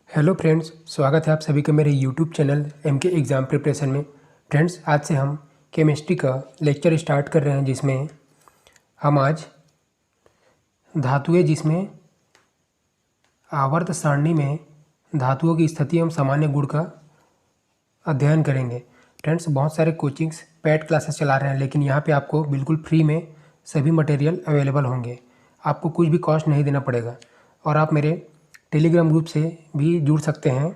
Hello friends, स्वागत है आप सभी का मेरे YouTube channel MK exam preparation में। फ्रेंड्स, आज से हम केमिस्ट्री का लेक्चर स्टार्ट कर रहे हैं, जिसमें हम आज धातुएं, जिसमें आवर्त सारणी में धातुओं की स्थिति एवं सामान्य गुण का अध्ययन करेंगे। फ्रेंड्स, बहुत सारे कोचिंग्स पेड क्लासेस चला रहे हैं, लेकिन यहाँ पे आपको बिल्कुल फ्री में सभी मटेरियल अवेलेबल होंगे। आपको कुछ भी कॉस्ट नहीं देना पड़ेगा और आप मेरे टेलीग्राम ग्रुप से भी जुड़ सकते हैं।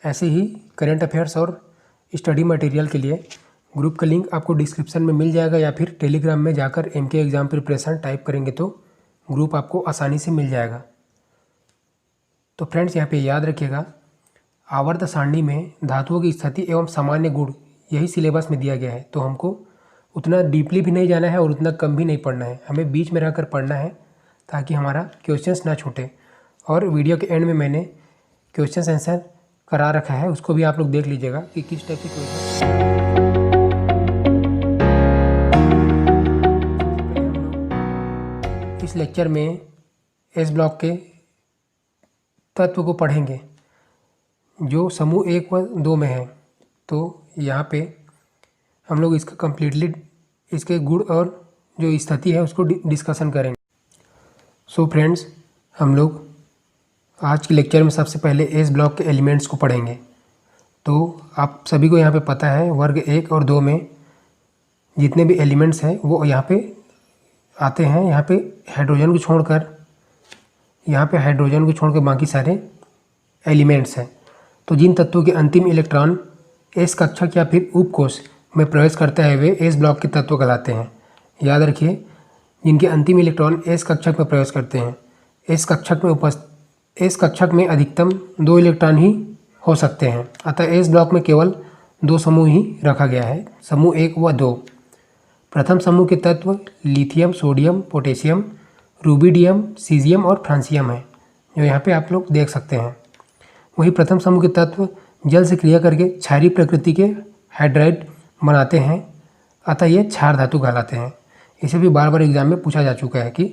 ऐसे ही करंट अफेयर्स और स्टडी मटेरियल के लिए ग्रुप का लिंक आपको डिस्क्रिप्शन में मिल जाएगा, या फिर टेलीग्राम में जाकर एमके एग्ज़ाम प्रिपरेशन टाइप करेंगे तो ग्रुप आपको आसानी से मिल जाएगा। तो फ्रेंड्स, यहाँ पे याद रखिएगा, आवर्त सारणी में धातुओं की स्थिति एवं सामान्य गुण यही सिलेबस में दिया गया है। तो हमको उतना डीपली भी नहीं जाना है और उतना कम भी नहीं पढ़ना है, हमें बीच में रहकर पढ़ना है ताकि हमारा क्वेश्चंस ना छूटे। और वीडियो के एंड में मैंने क्वेश्चन आंसर करा रखा है, उसको भी आप लोग देख लीजिएगा कि किस टाइप के क्वेश्चन। इस लेक्चर में एस ब्लॉक के तत्व को पढ़ेंगे जो समूह 1 व 2 में है। तो यहाँ पे हम लोग इसका कम्प्लीटली इसके गुण और जो स्थिति है उसको डिस्कशन करेंगे। सो फ्रेंड्स, हम लोग आज के लेक्चर में सबसे पहले एस ब्लॉक के एलिमेंट्स को पढ़ेंगे। तो आप सभी को यहाँ पे पता है, वर्ग 1 और 2 में जितने भी एलिमेंट्स हैं वो यहाँ पे आते हैं। यहाँ पे हाइड्रोजन को छोड़कर बाकी सारे एलिमेंट्स हैं। तो जिन तत्वों के अंतिम इलेक्ट्रॉन एस कक्षक या फिर उपकोष में प्रवेश करता है वे एस ब्लॉक के तत्व कहलाते हैं। याद रखिए, जिनके अंतिम इलेक्ट्रॉन एस कक्षक में प्रवेश करते हैं। एस कक्षक में अधिकतम 2 इलेक्ट्रॉन ही हो सकते हैं, अतः एस ब्लॉक में केवल 2 समूह ही रखा गया है, समूह 1 व 2। प्रथम समूह के तत्व lithium, sodium, potassium, rubidium, caesium और फ्रांसियम है, जो यहाँ पे आप लोग देख सकते हैं। वही प्रथम समूह के तत्व जल से क्रिया करके क्षारीय प्रकृति के हाइड्राइड बनाते हैं, अतः ये क्षार धातु कहलाते हैं। इसे भी बार बार एग्जाम में पूछा जा चुका है कि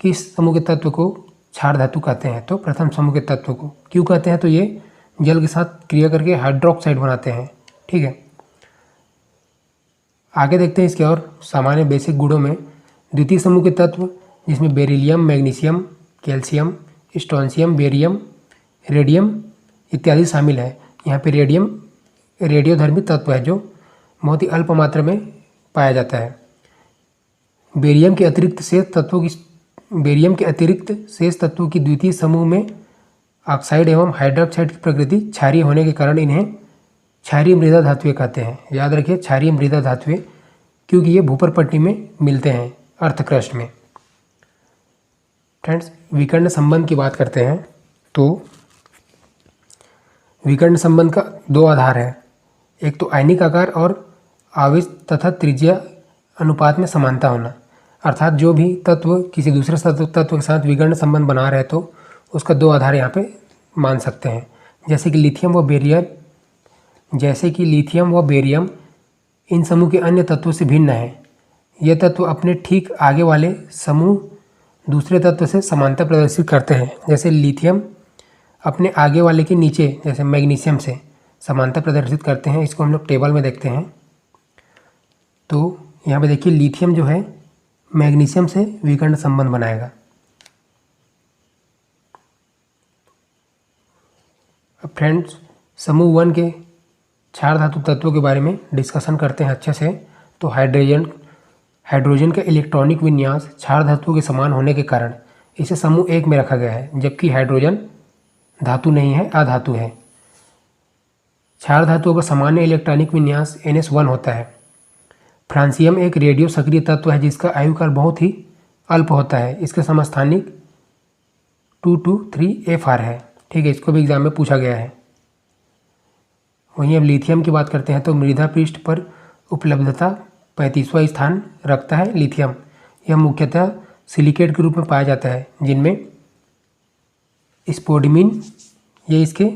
किस समूह के तत्व को क्षार धातु कहते हैं। तो प्रथम समूह के तत्व को क्यों कहते हैं, तो ये जल के साथ क्रिया करके हाइड्रोक्साइड बनाते हैं। ठीक है, आगे देखते हैं इसके और सामान्य बेसिक गुणों में। द्वितीय समूह के तत्व जिसमें beryllium, magnesium, calcium, strontium, barium, radium इत्यादि शामिल है। यहाँ पे रेडियम रेडियोधर्मी तत्व है जो बहुत ही अल्प मात्रा में पाया जाता है। बेरियम के अतिरिक्त शेष तत्वों की द्वितीय समूह में ऑक्साइड एवं हाइड्रोक्साइड की प्रकृति क्षारीय होने के कारण इन्हें क्षारीय मृदा धातुएं कहते हैं। याद रखिए, क्षारीय मृदा धातुएं, क्योंकि ये भूपर पट्टी में मिलते हैं, अर्थक्रस्ट में। फ्रेंड्स, विकर्ण संबंध की बात करते हैं। तो विकर्ण संबंध का 2 आधार है, एक तो आयनिक आकार और आवेश तथा त्रिज्या अनुपात में समानता होना। अर्थात जो भी तत्व किसी दूसरे तत्व के साथ विकर्ण संबंध बना रहे तो उसका 2 आधार यहाँ पे मान सकते हैं। जैसे कि लिथियम व बेरियम इन समूह के अन्य तत्वों से भिन्न है। ये तत्व अपने ठीक आगे वाले समूह दूसरे तत्व से समानता प्रदर्शित करते हैं। जैसे लिथियम अपने आगे वाले के नीचे, जैसे मैग्नीशियम से समानता प्रदर्शित करते हैं। इसको हम लोग टेबल में देखते हैं। तो यहाँ पे देखिए, लिथियम जो है मैग्नीशियम से विकर्ण संबंध बनाएगा। अब फ्रेंड्स, समूह 1 के क्षार धातु तत्वों के बारे में डिस्कशन करते हैं अच्छे से। तो हाइड्रोजन का इलेक्ट्रॉनिक विन्यास क्षार धातुओं के समान होने के कारण इसे समूह 1 में रखा गया है, जबकि हाइड्रोजन धातु नहीं है, अधातु है। क्षार धातुओं का सामान्य इलेक्ट्रॉनिक विन्यास NS1 होता है। फ्रांसियम एक रेडियो सक्रिय तत्व है जिसका आयुकाल बहुत ही अल्प होता है। इसका समस्थानिक 223Fr है। ठीक है, इसको भी एग्जाम में पूछा गया है। वहीं अब लिथियम की बात करते हैं। तो मृदा पृष्ठ पर उपलब्धता 35वां स्थान रखता है लिथियम। यह मुख्यतः सिलिकेट के रूप में पाया जाता है, जिनमें स्पोडिमिन, ये इसके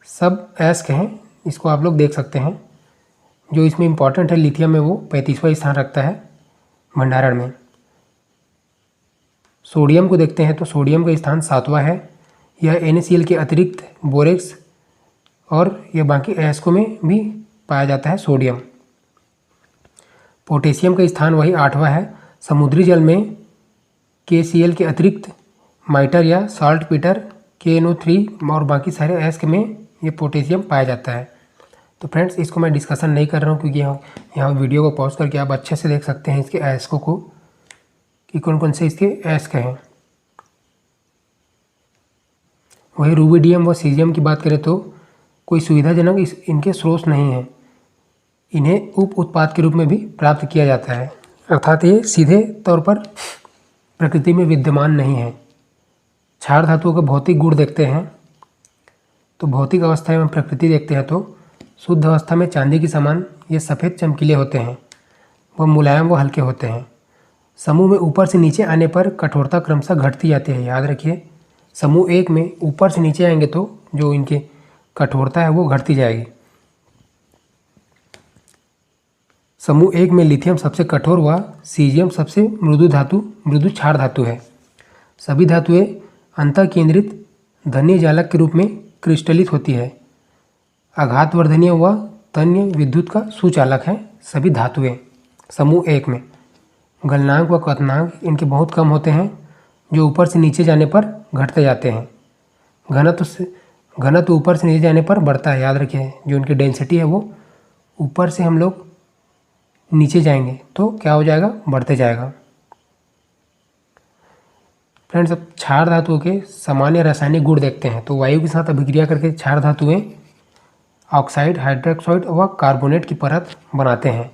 सब एस्क हैं, इसको आप लोग देख सकते हैं। जो इसमें इम्पॉर्टेंट है लिथियम में, वो 35वां स्थान रखता है भंडारण में। सोडियम को देखते हैं तो सोडियम का स्थान 7वां है। यह NaCl के अतिरिक्त बोरेक्स और यह बाकी अयस्कों में भी पाया जाता है सोडियम। पोटेशियम का स्थान वही 8वां है। समुद्री जल में KCl के अतिरिक्त माइटर या साल्ट पीटर KNO3 और बाकी सारे अयस्क में ये पोटेशियम पाया जाता है। तो फ्रेंड्स, इसको मैं डिस्कशन नहीं कर रहा हूँ क्योंकि यहाँ वीडियो को पॉज करके आप अच्छे से देख सकते हैं इसके अयस्कों को कि कौन कौन से इसके अयस्क हैं। वही रूबिडियम व सीजियम की बात करें तो कोई सुविधाजनक इनके स्रोत नहीं हैं। इन्हें उप उत्पाद के रूप में भी प्राप्त किया जाता है, अर्थात ये सीधे तौर पर प्रकृति में विद्यमान नहीं है। क्षार धातुओं का भौतिक गुण देखते हैं तो भौतिक अवस्था में प्रकृति देखते हैं तो शुद्ध अवस्था में चांदी के समान ये सफ़ेद चमकीले होते हैं, वह मुलायम व हल्के होते हैं। समूह में ऊपर से नीचे आने पर कठोरता क्रमशः घटती जाती है। याद रखिए, समूह 1 में ऊपर से नीचे आएंगे तो जो इनकी कठोरता है वो घटती जाएगी। समूह 1 में लिथियम सबसे कठोर व सीजियम सबसे मृदु क्षार धातु है। सभी धातुएं अंतः केंद्रित धन्य जालक के रूप में क्रिस्टलित होती है। आघातवर्धनीय व तन्य विद्युत का सुचालक है सभी धातुएं। समूह 1 में गलनांक व क्वथनांक इनके बहुत कम होते हैं, जो ऊपर से नीचे जाने पर घटते जाते हैं। घनत्व ऊपर से नीचे जाने पर बढ़ता है। याद रखिए, जो इनकी डेंसिटी है वो ऊपर से हम लोग नीचे जाएंगे तो क्या हो जाएगा, बढ़ते जाएगा। फ्रेंड्स, अब क्षार धातुओं के सामान्य रासायनिक गुण देखते हैं। तो वायु के साथ अभिक्रिया करके क्षार धातुएं ऑक्साइड, हाइड्रोक्साइड व कार्बोनेट की परत बनाते हैं।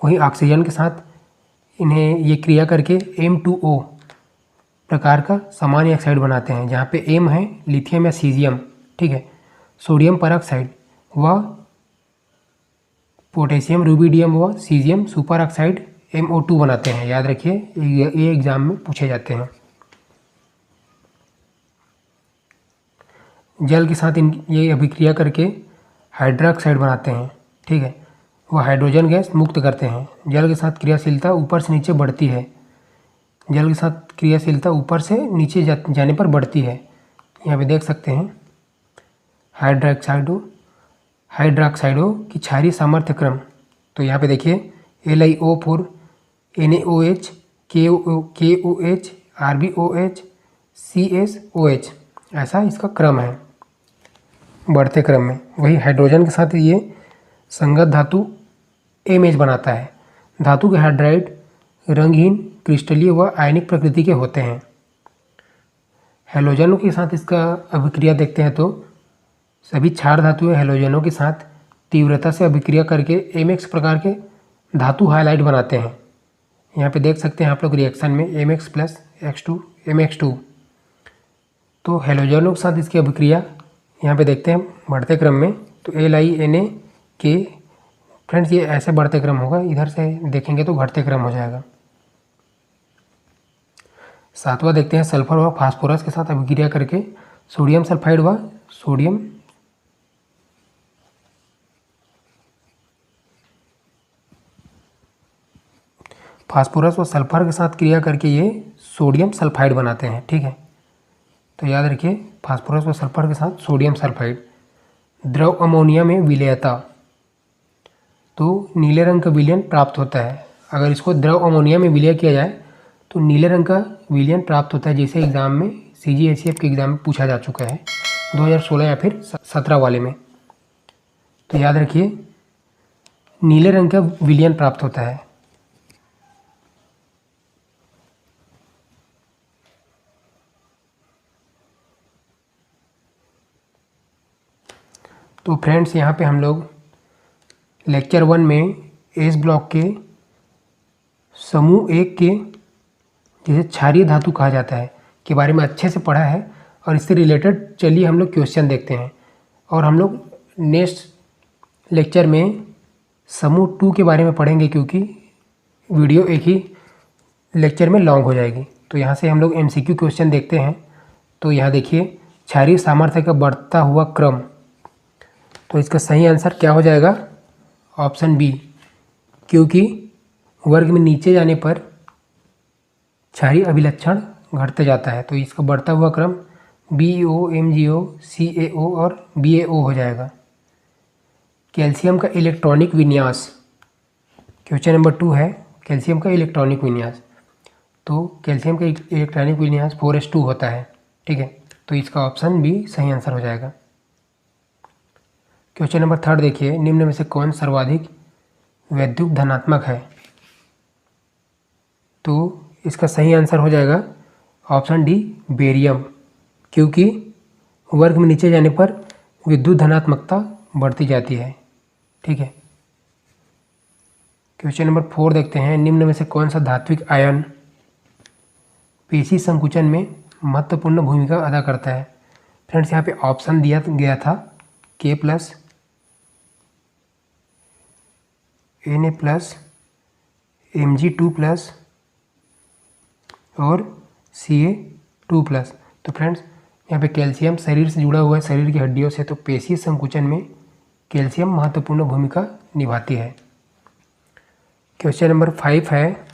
वहीं ऑक्सीजन के साथ इन्हें ये क्रिया करके M2O प्रकार का सामान्य ऑक्साइड बनाते हैं, जहाँ पे M है लिथियम या सीजियम, ठीक है। सोडियम परऑक्साइड व पोटेशियम, रूबिडियम व सीजियम सुपर ऑक्साइड MO2 बनाते हैं। याद रखिए, ये एग्जाम में पूछे जाते हैं। जल के साथ ये अभिक्रिया करके हाइड्रोक्साइड बनाते हैं, ठीक है। वह हाइड्रोजन गैस मुक्त करते हैं। जल के साथ क्रियाशीलता ऊपर से नीचे बढ़ती है। जल के साथ क्रियाशीलता ऊपर से नीचे जाने पर बढ़ती है। यहाँ पे देख सकते हैं हाइड्रोक्साइडों की क्षारीय सामर्थ्य क्रम। तो यहाँ पे देखिए LiO4, NaOH, KOH, RbOH, CSOH, ऐसा इसका क्रम है बढ़ते क्रम में। वही हाइड्रोजन के साथ ये संगत धातु MH बनाता है। धातु के हाइड्राइड रंगहीन, क्रिस्टलीय व आयनिक प्रकृति के होते हैं। हैलोजनों के साथ इसका अभिक्रिया देखते हैं तो सभी क्षार धातुएं हैलोजनों के साथ तीव्रता से अभिक्रिया करके MX प्रकार के धातु हाइलाइट बनाते हैं। यहाँ पे देख सकते हैं आप लोग रिएक्शन में MX + X2 MX2। तो हैलोजनों के साथ इसकी अभिक्रिया यहाँ पे देखते हैं बढ़ते क्रम में। तो LiNaK, फ्रेंड्स ये ऐसे बढ़ते क्रम होगा, इधर से देखेंगे तो घटते क्रम हो जाएगा। 7वां देखते हैं सल्फर व फास्फोरस के साथ अभिक्रिया करके सोडियम सल्फाइड व सोडियम फास्फोरस व सल्फर के साथ क्रिया करके ये सोडियम सल्फाइड बनाते हैं, ठीक है। तो याद रखिए, फास्फोरस व सल्फर के साथ सोडियम सल्फाइड। द्रव अमोनिया में विलयता, तो नीले रंग का विलयन प्राप्त होता है। अगर इसको द्रव अमोनिया में विलय किया जाए तो नीले रंग का विलयन प्राप्त होता है, जैसे एग्जाम में CGACF के एग्जाम में पूछा जा चुका है 2016 या फिर 17 वाले में। तो याद रखिए, नीले रंग का विलयन प्राप्त होता है। तो फ्रेंड्स, यहाँ पे हम लोग लेक्चर 1 में एस ब्लॉक के समूह 1 के जिसे क्षारीय धातु कहा जाता है के बारे में अच्छे से पढ़ा है। और इससे रिलेटेड चलिए हम लोग क्वेश्चन देखते हैं। और हम लोग नेक्स्ट लेक्चर में समूह 2 के बारे में पढ़ेंगे, क्योंकि वीडियो एक ही लेक्चर में लॉन्ग हो जाएगी। तो यहाँ से हम लोग MCQ क्वेश्चन देखते हैं। तो यहाँ देखिए, क्षारीय सामर्थ्य का बढ़ता हुआ क्रम। तो इसका सही आंसर क्या हो जाएगा, ऑप्शन बी, क्योंकि वर्ग में नीचे जाने पर क्षारीय अभिलक्षण घटते जाता है। तो इसका बढ़ता हुआ क्रम BeO, MgO, CaO और BaO हो जाएगा। कैल्शियम का इलेक्ट्रॉनिक विन्यास, क्वेश्चन नंबर 2 है कैल्शियम का इलेक्ट्रॉनिक विन्यास। तो कैल्शियम का इलेक्ट्रॉनिक विन्यास 4s2 होता है, ठीक है। तो इसका ऑप्शन बी सही आंसर हो जाएगा। क्वेश्चन नंबर 3 देखिए, निम्न में से कौन सर्वाधिक वैद्युत धनात्मक है? तो इसका सही आंसर हो जाएगा ऑप्शन डी बेरियम, क्योंकि वर्ग में नीचे जाने पर विद्युत धनात्मकता बढ़ती जाती है, ठीक है। क्वेश्चन नंबर 4 देखते हैं, निम्न में से कौन सा धात्विक आयन पेशी संकुचन में महत्वपूर्ण भूमिका अदा करता है? फ्रेंड्स यहाँ पे ऑप्शन दिया गया था K+, Na+, Mg2+ और Ca2+। तो फ्रेंड्स यहाँ पे कैल्शियम शरीर से जुड़ा हुआ है, शरीर की हड्डियों से, तो पेशीय संकुचन में कैल्शियम महत्वपूर्ण भूमिका निभाती है। क्वेश्चन नंबर 5 है,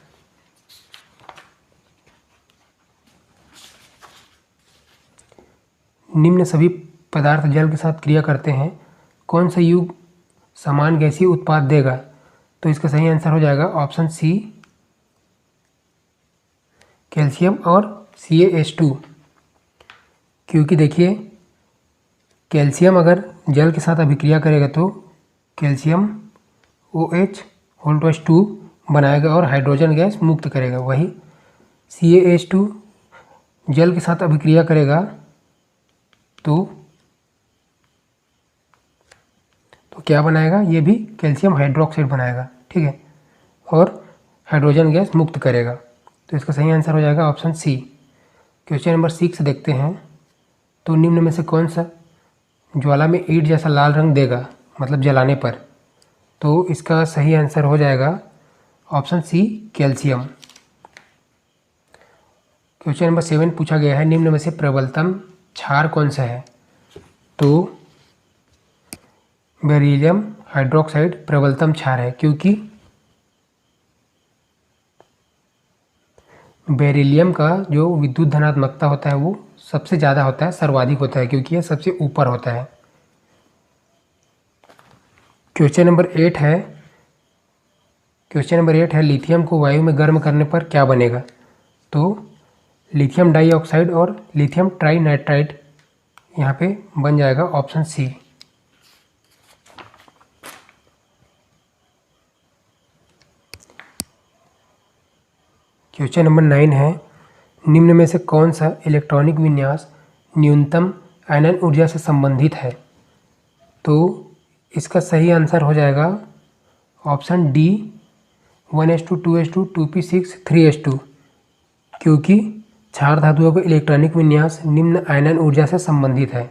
निम्न सभी पदार्थ जल के साथ क्रिया करते हैं, कौन सा युग समान गैसीय उत्पाद देगा? तो इसका सही आंसर हो जाएगा ऑप्शन सी कैल्शियम और CaH2, क्योंकि देखिए कैल्शियम अगर जल के साथ अभिक्रिया करेगा तो कैल्शियम OH2 बनाएगा और हाइड्रोजन गैस मुक्त करेगा। वही CaH2 जल के साथ अभिक्रिया करेगा तो क्या बनाएगा? ये भी कैल्शियम हाइड्रोक्साइड बनाएगा, ठीक है, और हाइड्रोजन गैस मुक्त करेगा। तो इसका सही आंसर हो जाएगा ऑप्शन सी। क्वेश्चन नंबर 6 देखते हैं, तो निम्न में से कौन सा ज्वाला में ईंट जैसा लाल रंग देगा, मतलब जलाने पर? तो इसका सही आंसर हो जाएगा option C calcium. Question number 7 पूछा गया है, निम्न में से प्रबलतम क्षार कौन सा है? तो बेरिलियम हाइड्रोक्साइड प्रबलतम क्षार है, क्योंकि बेरिलियम का जो विद्युत धनात्मकता होता है वो सबसे ज़्यादा होता है, सर्वाधिक होता है, क्योंकि यह सबसे ऊपर होता है। क्वेश्चन नंबर 8 है, लिथियम को वायु में गर्म करने पर क्या बनेगा? तो लिथियम डाइऑक्साइड और लिथियम ट्राइनाइट्राइड यहाँ पे बन जाएगा ऑप्शन सी। क्वेश्चन नंबर 9 है, निम्न में से कौन सा इलेक्ट्रॉनिक विन्यास न्यूनतम आयनन ऊर्जा से संबंधित है? तो इसका सही आंसर हो जाएगा option D 1s2 2s2 2p6 3s2, क्योंकि क्षार धातुओं का इलेक्ट्रॉनिक विन्यास निम्न आयनन ऊर्जा से संबंधित है।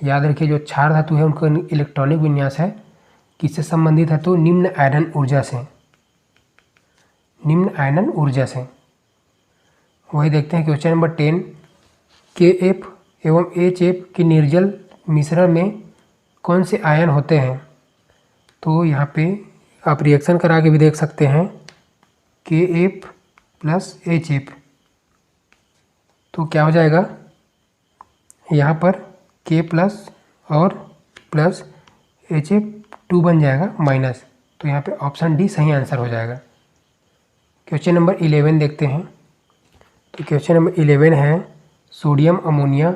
याद रखिए, जो क्षार धातु है उनका इलेक्ट्रॉनिक विन्यास है किससे संबंधित है? तो निम्न आयनन ऊर्जा से, निम्न आयनन ऊर्जा से। वही देखते हैं क्वेश्चन नंबर 10, KF एवं HF के निर्जल मिश्रण में कौन से आयन होते हैं? तो यहाँ पे आप रिएक्शन करा के भी देख सकते हैं, KF + HF, तो क्या हो जाएगा यहाँ पर K+ और प्लस HF2 बन जाएगा माइनस, तो यहाँ पे ऑप्शन डी सही आंसर हो जाएगा। क्वेश्चन नंबर 11 देखते हैं, तो क्वेश्चन नंबर 11 है, सोडियम अमोनिया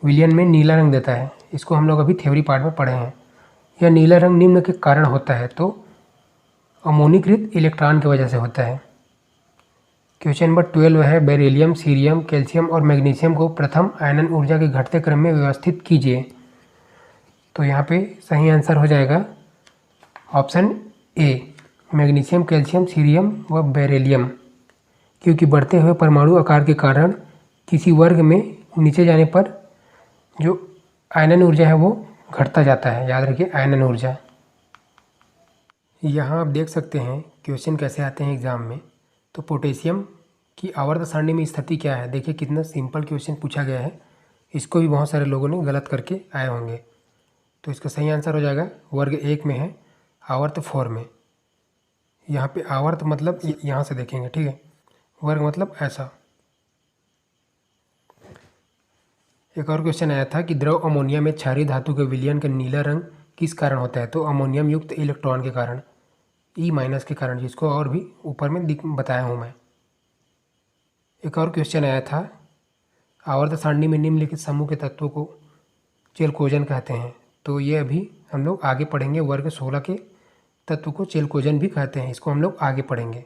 विलयन में नीला रंग देता है। इसको हम लोग अभी थ्योरी पार्ट में पढ़े हैं। यह नीला रंग निम्न के कारण होता है, तो अमोनीकृत इलेक्ट्रॉन की वजह से होता है। क्वेश्चन नंबर 12 है, बेरिलियम, सीरियम, कैल्शियम और मैग्नीशियम को प्रथम आयनन ऊर्जा के घटते क्रम में व्यवस्थित कीजिए। तो यहाँ पे सही आंसर हो जाएगा option A, magnesium, calcium, cerium व बेरिलियम, क्योंकि बढ़ते हुए परमाणु आकार के कारण किसी वर्ग में नीचे जाने पर जो आयनन ऊर्जा है वो घटता जाता है। याद रखिए आयनन ऊर्जा। यहाँ आप देख सकते हैं क्वेश्चन कैसे आते हैं एग्जाम में। तो पोटेशियम की आवर्त सारणी में स्थिति क्या है? देखिए कितना सिंपल क्वेश्चन पूछा गया है, इसको भी बहुत सारे लोगों ने गलत करके आए होंगे। तो इसका सही आंसर हो जाएगा वर्ग 1 में है, आवर्त 4 में। यहाँ पे आवर्त मतलब यहाँ से देखेंगे, ठीक है, वर्ग मतलब ऐसा। एक और क्वेश्चन आया था कि द्रव अमोनिया में क्षारीय धातु के विलयन का नीला रंग किस कारण होता है? तो अमोनियम युक्त इलेक्ट्रॉन के कारण, E- के कारण, जिसको और भी ऊपर में बताया हूँ मैं। एक और क्वेश्चन आया था, आवर्त सारणी में निम्नलिखित समूह के तत्वों को चेलकोजन कहते हैं। तो ये अभी हम लोग आगे पढ़ेंगे। वर्ग 16 के तत्व को चेलकोजन भी कहते हैं, इसको हम लोग आगे पढ़ेंगे।